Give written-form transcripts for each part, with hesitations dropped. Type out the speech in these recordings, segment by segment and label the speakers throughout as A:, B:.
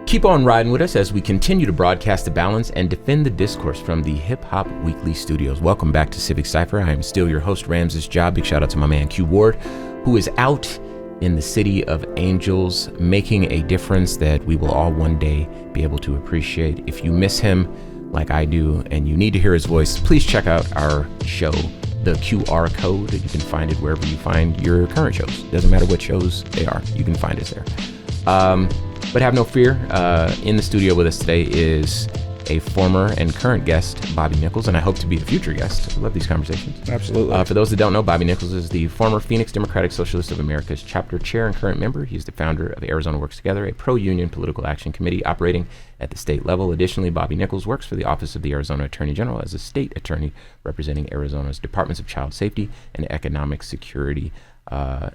A: Keep on riding with us as we continue to broadcast the balance and defend the discourse from the Hip Hop Weekly studios. Welcome back to Civic Cypher. I am still your host, Ramses Job. Big shout out to my man Q Ward, who is out in the city of Angels, making a difference that we will all one day be able to appreciate. If you miss him like I do and you need to hear his voice, please check out our show, the QR code. You can find it wherever you find your current shows. Doesn't matter what shows they are, you can find us there. But have no fear. In the studio with us today is a former and current guest, Bobby Nichols, and I hope to be a future guest. I love these conversations.
B: Absolutely.
A: For those that don't know, Bobby Nichols is the former Phoenix Democratic Socialist of America's chapter chair and current member. He's the founder of Arizona Works Together, a pro-union political action committee operating at the state level. Additionally, Bobby Nichols works for the Office of the Arizona Attorney General as a state attorney representing Arizona's Departments of Child Safety and Economic Security.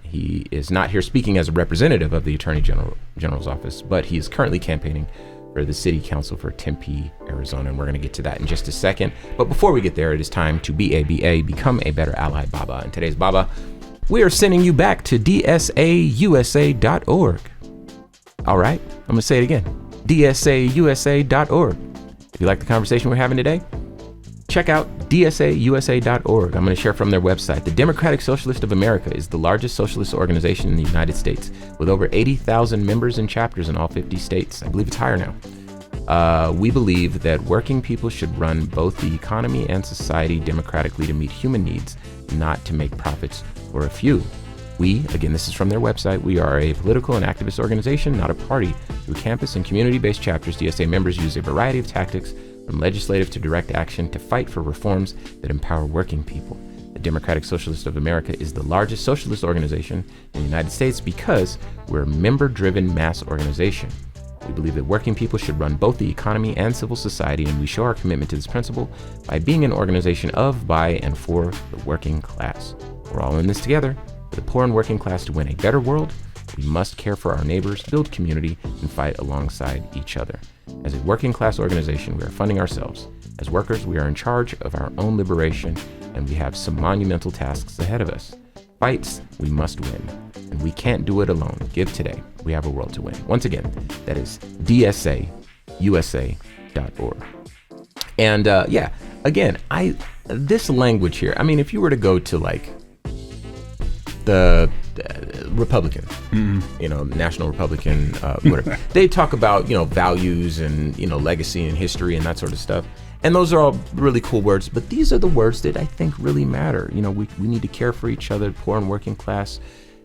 A: He is not here speaking as a representative of the Attorney General's office, but he is currently campaigning for the City Council for Tempe, Arizona, and we're going to get to that in just a second. But before we get there, it is time to BABA, become a better ally, Baba. And today's Baba, we are sending you back to dsausa.org. All right, I'm going to say it again, dsausa.org. If you like the conversation we're having today, check out dsausa.org. I'm going to share from their website. The Democratic Socialist of America is the largest socialist organization in the United States, with over 80,000 members and chapters in all 50 states. I believe it's higher now. We believe that working people should run both the economy and society democratically to meet human needs, not to make profits for a few. We, again, this is from their website, we are a political and activist organization, not a party. Through campus and community-based chapters, DSA members use a variety of tactics, from legislative to direct action, to fight for reforms that empower working people. The Democratic Socialist of America is the largest socialist organization in the United States because we're a member-driven mass organization. We believe that working people should run both the economy and civil society, and we show our commitment to this principle by being an organization of, by, and for the working class. We're all in this together. For the poor and working class to win a better world, we must care for our neighbors, build community, and fight alongside each other. As a working class organization, we are funding ourselves. As workers, we are in charge of our own liberation, and we have some monumental tasks ahead of us. Fights we must win, and we can't do it alone. Give today. We have a world to win. Once again, that is dsausa.org. And again, this language here, I mean, if you were to go to like the Republican, National Republican, whatever, they talk about, values and, legacy and history and that sort of stuff. And those are all really cool words, but these are the words that I think really matter. We need to care for each other, poor and working class.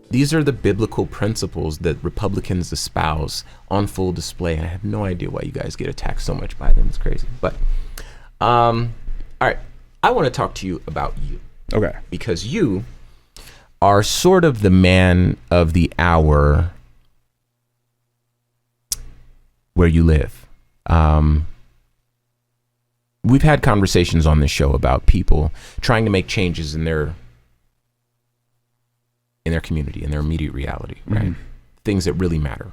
A: These are the biblical principles that Republicans espouse on full display. I have no idea why you guys get attacked so much by them. It's crazy. But, all right, I want to talk to you about you.
B: Okay.
A: Because you are sort of the man of the hour where you live. We've had conversations on this show about people trying to make changes in their community, in their immediate reality, right? Mm-hmm. Things that really matter.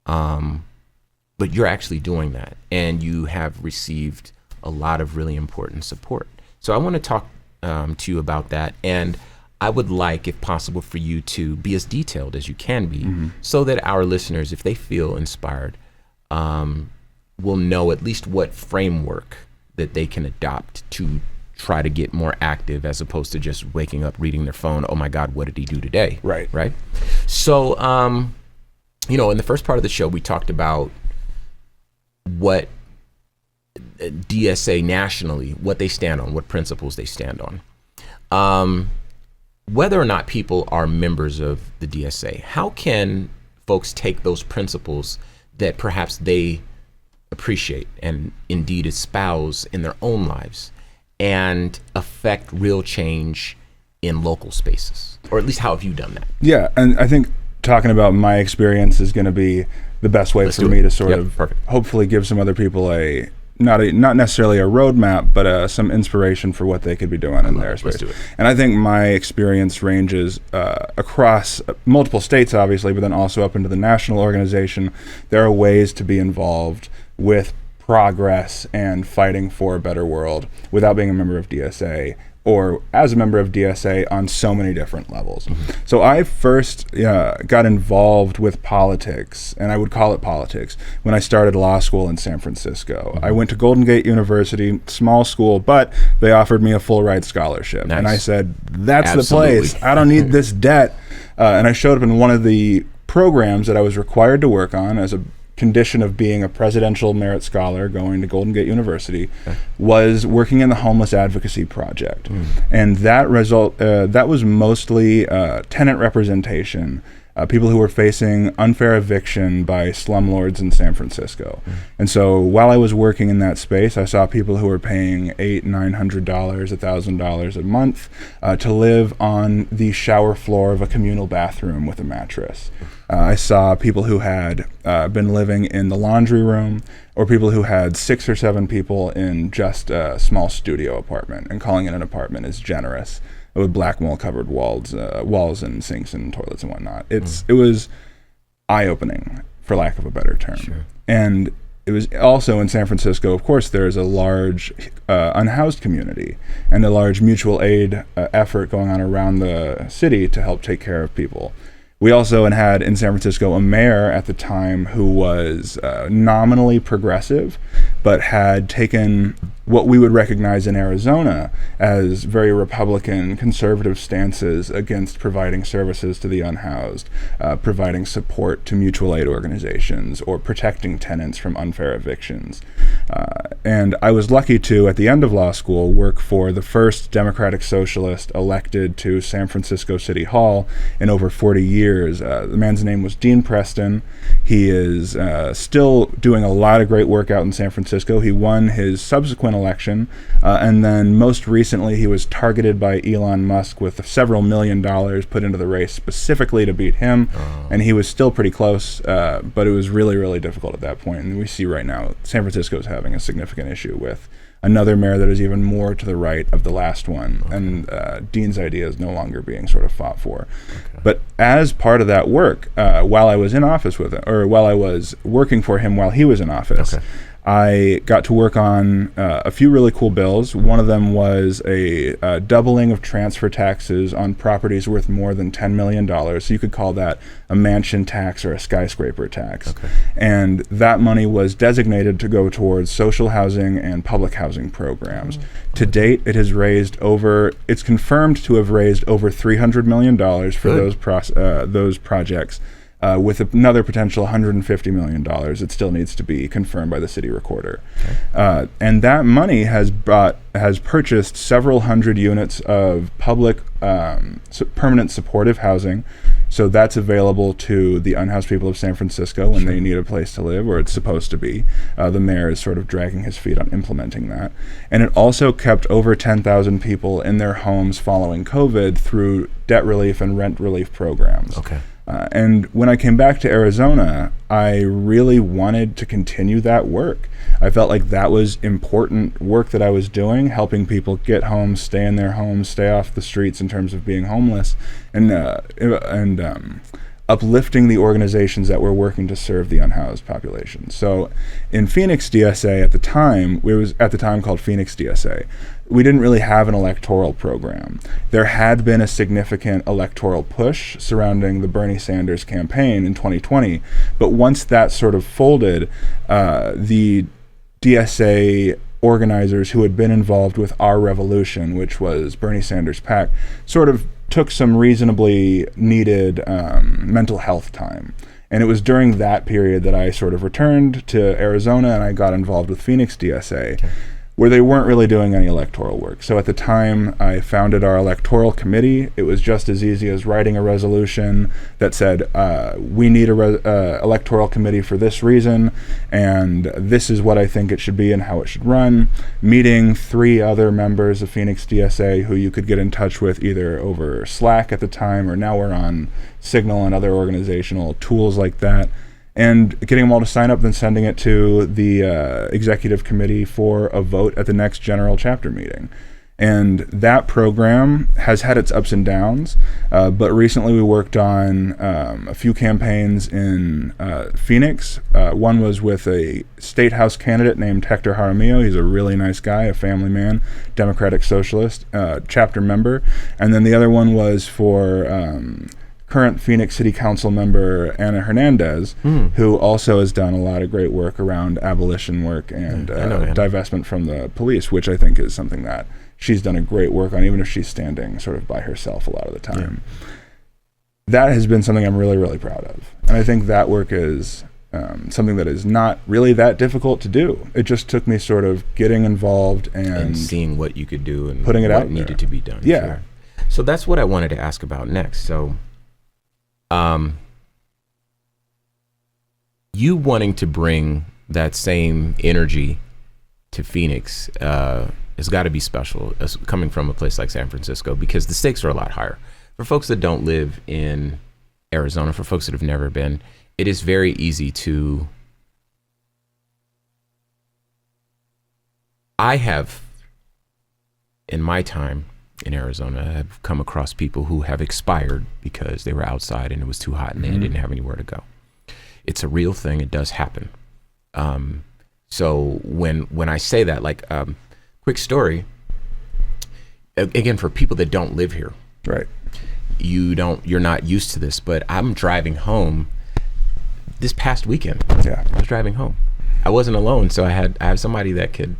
A: But you're actually doing that, and you have received a lot of really important support. So I want to talk to you about that, and I would like, if possible, for you to be as detailed as you can be, so that our listeners, if they feel inspired, will know at least what framework that they can adopt to try to get more active, as opposed to just waking up, reading their phone. Oh my God, what did he do today? Right. So, in the first part of the show, we talked about what DSA nationally, what they stand on, what principles they stand on. Whether or not people are members of the DSA, how can folks take those principles that perhaps they appreciate and indeed espouse in their own lives and affect real change in local spaces? Or at least how have you done that?
B: Yeah, and I think talking about my experience is going to be the best way for me to sort of hopefully give some other people not necessarily a roadmap, but some inspiration for what they could be doing in their space. And I think my experience ranges across multiple states, obviously, but then also up into the national organization. There are ways to be involved with progress and fighting for a better world without being a member of DSA, or as a member of DSA on so many different levels. So I first got involved with politics, and I would call it politics, when I started law school in San Francisco. I went to Golden Gate University, small school, but they offered me a full ride scholarship.
A: Nice.
B: And I said, that's
A: Absolutely.
B: the place. I don't need this debt. And I showed up in one of the programs that I was required to work on as a condition of being a presidential merit scholar going to Golden Gate University, was working in the homeless advocacy project. And that was mostly tenant representation, people who were facing unfair eviction by slumlords in San Francisco. And so while I was working in that space, I saw people who were paying $800, $900, $1,000 a month to live on the shower floor of a communal bathroom with a mattress. I saw people who had been living in the laundry room, or people who had 6 or 7 people in just a small studio apartment, and calling it an apartment is generous, with black mold covered walls and sinks and toilets and whatnot. It was eye-opening, for lack of a better term.
A: Sure.
B: And it was also in San Francisco, of course, there's a large unhoused community and a large mutual aid effort going on around the city to help take care of people. We also had in San Francisco a mayor at the time who was nominally progressive, but had taken what we would recognize in Arizona as very Republican, conservative stances against providing services to the unhoused, providing support to mutual aid organizations, or protecting tenants from unfair evictions. And I was lucky to, at the end of law school, work for the first Democratic Socialist elected to San Francisco City Hall in over 40 years. The man's name was Dean Preston. He is still doing a lot of great work out in San Francisco. He won his subsequent election, and then most recently he was targeted by Elon Musk with several $1 million put into the race specifically to beat him, and he was still pretty close, but it was really, really difficult at that point. And we see right now San Francisco is having a significant issue with another mayor that is even more to the right of the last one, and Dean's idea is no longer being sort of fought for. But as part of that work, while I was in office with him, or while I was working for him while he was in office, I got to work on a few really cool bills. One of them was a doubling of transfer taxes on properties worth more than $10 million. So you could call that a mansion tax or a skyscraper tax. And that money was designated to go towards social housing and public housing programs. To date, it has raised it's confirmed to have raised over $300 million for those projects. With another potential $150 million. It still needs to be confirmed by the city recorder. And that money has purchased several hundred units of public permanent supportive housing. So that's available to the unhoused people of San Francisco when they need a place to live, or it's supposed to be. The mayor is sort of dragging his feet on implementing that. And it also kept over 10,000 people in their homes following COVID through debt relief and rent relief programs. And when I came back to Arizona, I really wanted to continue that work. I felt like that was important work that I was doing, helping people get home, stay in their homes, stay off the streets in terms of being homeless, and uplifting the organizations that were working to serve the unhoused population. So in Phoenix DSA at the time, it was at the time called Phoenix DSA, we didn't really have an electoral program. There had been a significant electoral push surrounding the Bernie Sanders campaign in 2020, but once that sort of folded, the DSA organizers who had been involved with Our Revolution, which was Bernie Sanders' PAC, sort of took some reasonably needed mental health time. And it was during that period that I sort of returned to Arizona and I got involved with Phoenix DSA, where they weren't really doing any electoral work. So at the time, I founded our electoral committee. It was just as easy as writing a resolution that said, we need a electoral committee for this reason, and this is what I think it should be and how it should run. Meeting 3 other members of Phoenix DSA who you could get in touch with either over Slack at the time, or now we're on Signal and other organizational tools like that. And getting them all to sign up, then sending it to the executive committee for a vote at the next general chapter meeting. And that program has had its ups and downs, but recently we worked on a few campaigns in Phoenix. One was with a state house candidate named Hector Jaramillo. He's a really nice guy, a family man, Democratic Socialist, chapter member. And then the other one was for current Phoenix City Council member Ana Hernandez, who also has done a lot of great work around abolition work and divestment from the police, which I think is something that she's done a great work on, even if she's standing sort of by herself a lot of the time. Yeah. That has been something I'm really, really proud of. And I think that work is something that is not really that difficult to do. It just took me sort of getting involved and
A: seeing what you could do and
B: putting it out
A: what needed to be done.
B: Yeah.
A: Sure. So that's what I wanted to ask about next. So you wanting to bring that same energy to Phoenix has got to be special, as coming from a place like San Francisco, because the stakes are a lot higher. For folks that don't live in Arizona, for folks that have never been, it is very easy to... I have, in my time in Arizona, have come across people who have expired because they were outside and it was too hot and they didn't have anywhere to go. It's a real thing. It does happen. So when I say that, like, quick story, again, for people that don't live here,
B: right?
A: You're not used to this, but I'm driving home this past weekend.
B: Yeah,
A: I was driving home. I wasn't alone, so I have somebody that could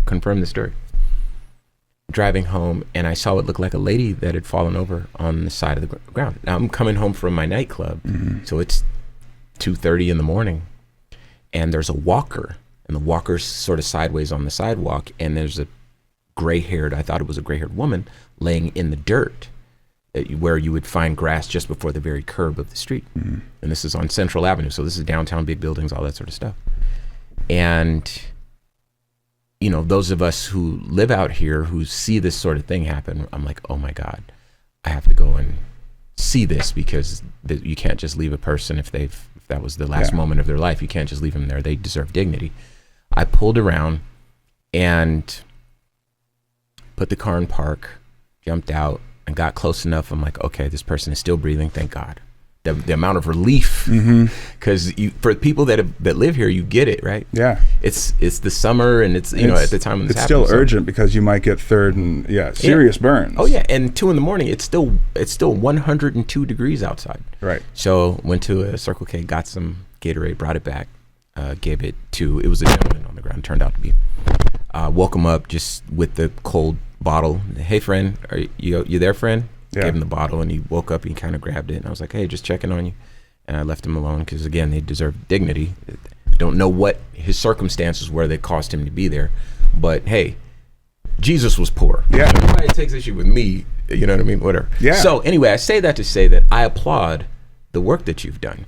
A: confirm the story. Driving home, and I saw what looked like a lady that had fallen over on the side of the ground. Now I'm coming home from my nightclub, so it's 2:30 in the morning, and there's a walker, and the walker's sort of sideways on the sidewalk, and there's a I thought it was a gray-haired woman laying in the dirt, where you would find grass just before the very curb of the street. And this is on Central Avenue, so this is downtown, big buildings, all that sort of stuff. And you know, those of us who live out here who see this sort of thing happen, I'm like, oh my God, I have to go and see this, because you can't just leave a person if that was the last moment of their life. You can't just leave them there. They deserve dignity. I pulled around and put the car in park, jumped out, and got close enough. I'm like, okay, this person is still breathing. Thank God. The amount of relief, because for people that live here, you get it, right?
B: Yeah,
A: it's the summer, and it's at the time when this
B: it's
A: happens,
B: still urgent, because you might get third and serious burns.
A: Oh yeah, and 2 a.m. it's still 102 degrees outside.
B: Right. So
A: went to a Circle K, got some Gatorade, brought it back, gave it to, it was a gentleman on the ground, turned out to be. Woke him up just with the cold bottle. Hey friend, are you there, friend? Yeah. Gave him the bottle, and he woke up, he kind of grabbed it, and I was like, hey, just checking on you. And I left him alone, because again, they deserve dignity. I don't know what his circumstances were that caused him to be there, but hey, Jesus was poor.
B: Yeah.
A: Everybody takes issue with me, you know what I mean? Whatever.
B: Yeah.
A: So anyway, I say that to say that I applaud the work that you've done.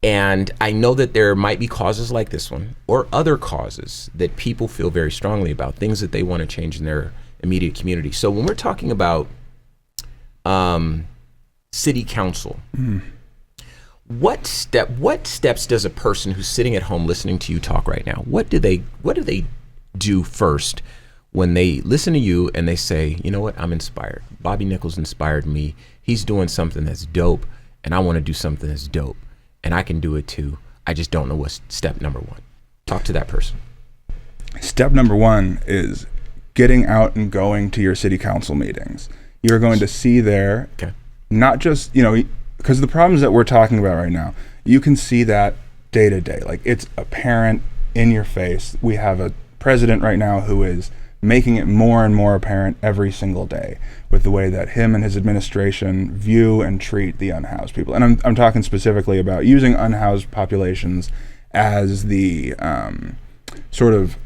A: And I know that there might be causes like this one, or other causes that people feel very strongly about, things that they want to change in their immediate community. So when we're talking about city council, what steps does a person who's sitting at home listening to you talk right now, what do they do first when they listen to you and they say, you know what, I'm inspired. Bobby Nichols inspired me. He's doing something that's dope, and I want to do something that's dope, and I can do it too. I just don't know what's step number one. Talk to that person.
B: Step number one is getting out and going to your city council meetings. You're going to see there, not just, because the problems that we're talking about right now, you can see that day to day. Like, it's apparent in your face. We have a president right now who is making it more and more apparent every single day with the way that him and his administration view and treat the unhoused people. And I'm talking specifically about using unhoused populations as the sort of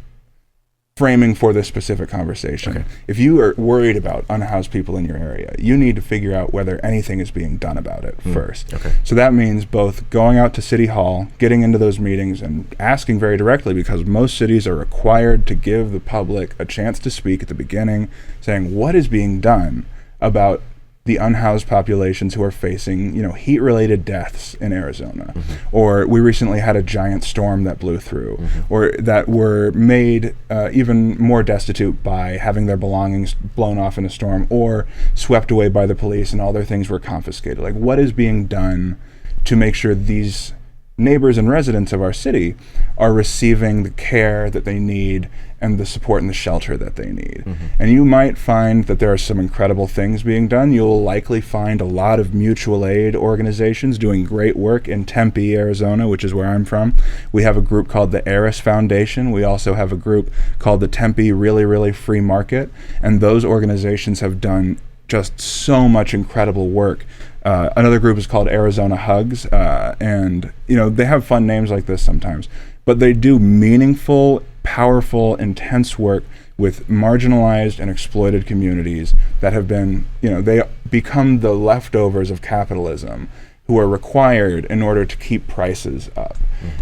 B: framing for this specific conversation. Okay. If you are worried about unhoused people in your area, you need to figure out whether anything is being done about it first.
A: Okay.
B: So that means both going out to City Hall, getting into those meetings, and asking very directly, because most cities are required to give the public a chance to speak at the beginning, saying what is being done about the unhoused populations who are facing, heat-related deaths in Arizona. Or we recently had a giant storm that blew through, or that were made even more destitute by having their belongings blown off in a storm, or swept away by the police and all their things were confiscated. Like, what is being done to make sure these neighbors and residents of our city are receiving the care that they need and the support and the shelter that they need? And you might find that there are some incredible things being done. You'll likely find a lot of mutual aid organizations doing great work in Tempe, Arizona, which is where I'm from. We have a group called the Eris Foundation. We also have a group called the Tempe Really, Really Free Market. And those organizations have done just so much incredible work. Another group is called Arizona Hugs, and they have fun names like this sometimes, but they do meaningful, powerful, intense work with marginalized and exploited communities that have been, they become the leftovers of capitalism who are required in order to keep prices up.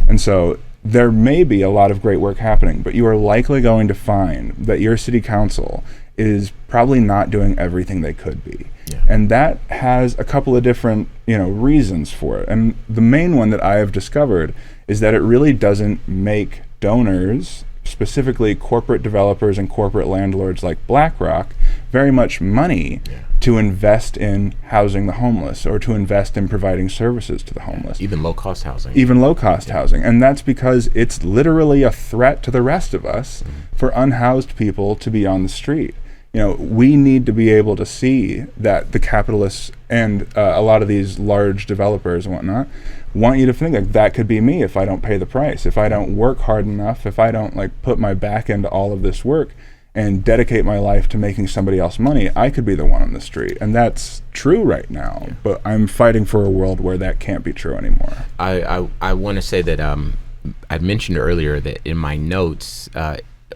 B: And so there may be a lot of great work happening, but you are likely going to find that your city council is probably not doing everything they could be. And that has a couple of different, reasons for it. And the main one that I have discovered is that it really doesn't make donors, specifically corporate developers and corporate landlords like BlackRock, very much money to invest in housing the homeless or to invest in providing services to the homeless.
A: Even low-cost housing.
B: Even low-cost housing. And that's because it's literally a threat to the rest of us for unhoused people to be on the street. We need to be able to see that the capitalists and a lot of these large developers and whatnot want you to think like that could be me if I don't pay the price, if I don't work hard enough, if I don't put my back into all of this work and dedicate my life to making somebody else money, I could be the one on the street. And that's true right now, but I'm fighting for a world where that can't be true anymore.
A: I want to say that I mentioned earlier that in my notes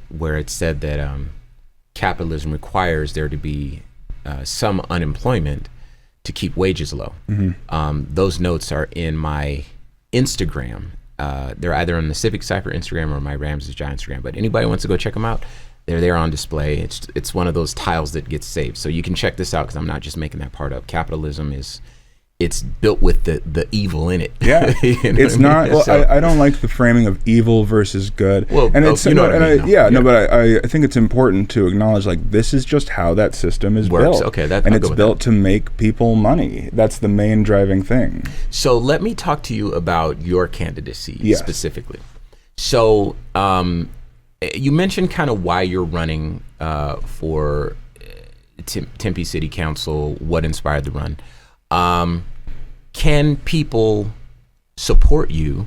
A: where it said that capitalism requires there to be some unemployment to keep wages low. Those notes are in my Instagram. They're either on the Civic Cypher Instagram or my Ramses Giant Instagram, but anybody wants to go check them out, they're there on display. It's one of those tiles that gets saved. So you can check this out because I'm not just making that part up. Capitalism it's built with the evil in it.
B: Yeah, it's not. Well, so, I don't like the framing of evil versus good.
A: Well,
B: and it's
A: but
B: I think it's important to acknowledge this is just how that system is built.
A: Okay,
B: and it's built to make people money. That's the main driving thing.
A: So let me talk to you about your candidacy specifically. So you mentioned kind of why you're running for Tempe City Council. What inspired the run? Can people support you,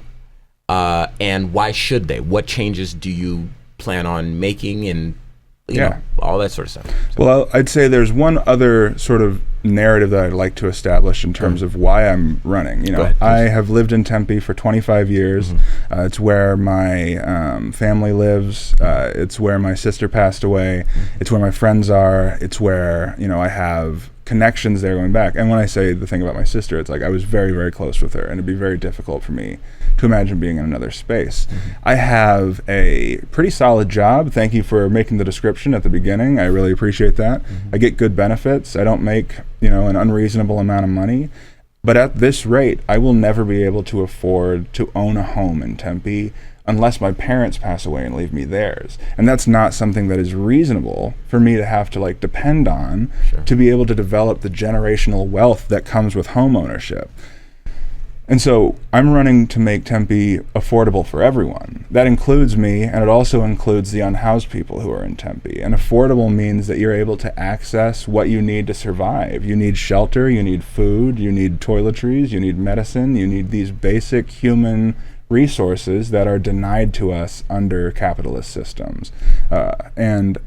A: and why should they? What changes do you plan on making, and you know, all that sort of stuff? So.
B: Well, I'd say there's one other sort of narrative that I'd like to establish in terms of why I'm running. I have lived in Tempe for 25 years. It's where my family lives. It's where my sister passed away. It's where my friends are. It's where I have connections there going back. And when I say the thing about my sister, it's I was very, very close with her, and it'd be very difficult for me to imagine being in another space. I have a pretty solid job. Thank you for making the description at the beginning. I really appreciate that. I get good benefits. I don't make an unreasonable amount of money. But at this rate, I will never be able to afford to own a home in Tempe unless my parents pass away and leave me theirs. And that's not something that is reasonable for me to have to depend on to be able to develop the generational wealth that comes with home ownership. And so I'm running to make Tempe affordable for everyone. That includes me, and it also includes the unhoused people who are in Tempe. And affordable means that you're able to access what you need to survive. You need shelter, you need food, you need toiletries, you need medicine, you need these basic human resources that are denied to us under capitalist systems. And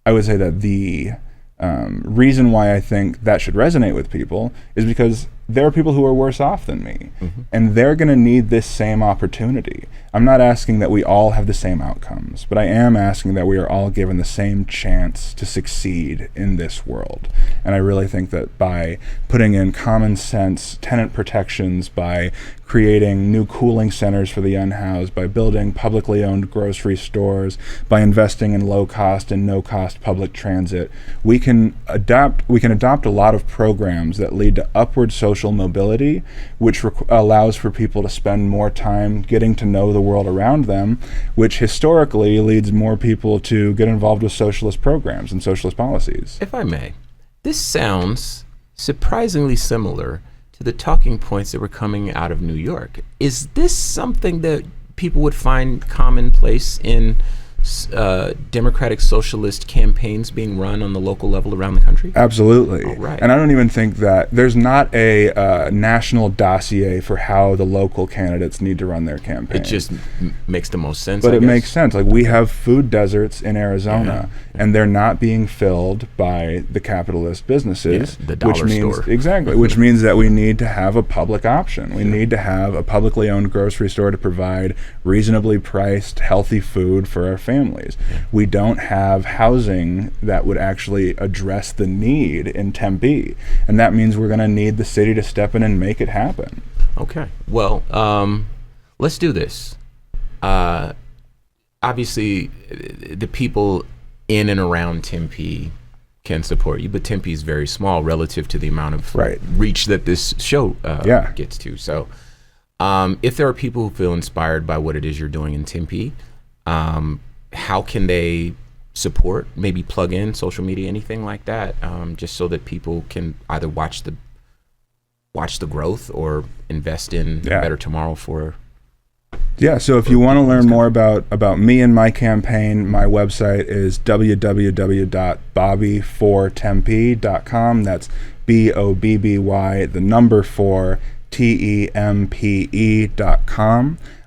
B: I would say that the reason why I think that should resonate with people is because there are people who are worse off than me, and they're going to need this same opportunity. I'm not asking that we all have the same outcomes, but I am asking that we are all given the same chance to succeed in this world. And I really think that by putting in common sense tenant protections, by creating new cooling centers for the unhoused, by building publicly owned grocery stores, by investing in low-cost and no-cost public transit, we can adopt a lot of programs that lead to upward social mobility, which allows for people to spend more time getting to know the world around them, which historically leads more people to get involved with socialist programs and socialist policies.
A: If I may, this sounds surprisingly similar to the talking points that were coming out of New York. Is this something that people would find commonplace in democratic socialist campaigns being run on the local level around the country?
B: Absolutely.
A: All right.
B: And I don't even think that there's not a national dossier for how the local candidates need to run their campaign.
A: It just makes the most sense.
B: But it makes sense. Like, we have food deserts in Arizona, and they're not being filled by the capitalist businesses.
A: The dollar store.
B: Exactly. Which means that we need to have a public option. We need to have a publicly owned grocery store to provide reasonably priced, healthy food for our families. We don't have housing that would actually address the need in Tempe, and that means we're going to need the city to step in and make it happen.
A: Okay. Well, let's do this. Obviously, the people in and around Tempe can support you, but Tempe is very small relative to the amount of reach that this show gets to. So if there are people who feel inspired by what it is you're doing in Tempe, how can they support, maybe plug in social media, anything like that, just so that people can either watch the growth or invest in a better tomorrow for...
B: So if you want to learn more about me and my campaign, my website is www.bobby4tempe.com. That's BOBBY, the number 4, TEMPE.com.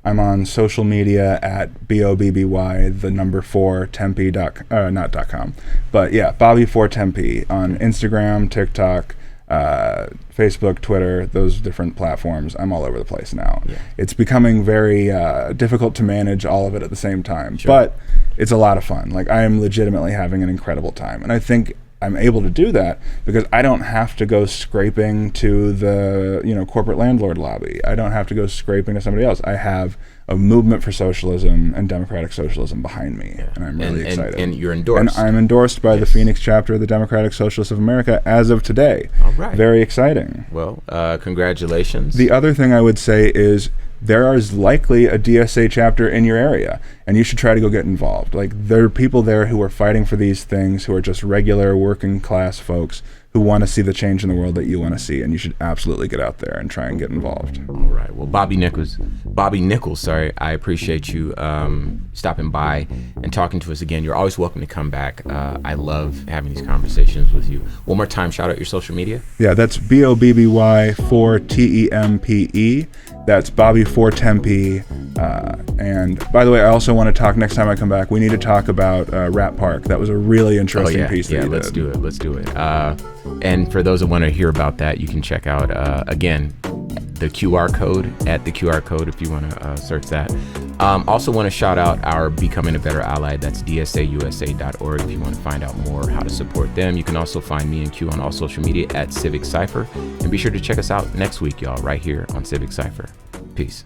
B: I'm on social media at BOBBY, the number 4, Tempe, not.com. But yeah, Bobby4Tempe on Instagram, TikTok, Facebook, Twitter, those different platforms. I'm all over the place now. It's becoming very difficult to manage all of it at the same time, but it's a lot of fun. Like, I am legitimately having an incredible time, and I think I'm able to do that because I don't have to go scraping to the corporate landlord lobby. I don't have to go scraping to somebody else. I have a movement for socialism and democratic socialism behind me, and I'm really excited.
A: And you're endorsed.
B: And I'm endorsed by the Phoenix chapter of the Democratic Socialists of America as of today.
A: All right.
B: Very exciting.
A: Well, congratulations.
B: The other thing I would say is there is likely a DSA chapter in your area, and you should try to go get involved. Like, there are people there who are fighting for these things, who are just regular working class folks who want to see the change in the world that you want to see, and you should absolutely get out there and try and get involved.
A: All right. Well, Bobby Nichols, I appreciate you stopping by and talking to us again. You're always welcome to come back. I love having these conversations with you. One more time, shout out your social media. Yeah,
B: that's BOBBY4TEMPE. That's Bobby4Tempe. And by the way, I also want to talk, next time I come back, we need to talk about Rat Park. That was a really interesting piece that you did.
A: Let's do it. And for those that want to hear about that, you can check out, again, the QR code if you want to search that. Also want to shout out our Becoming a Better Ally. That's dsausa.org if you want to find out more how to support them. You can also find me and Q on all social media at Civic Cypher. And be sure to check us out next week, y'all, right here on Civic Cypher. Peace.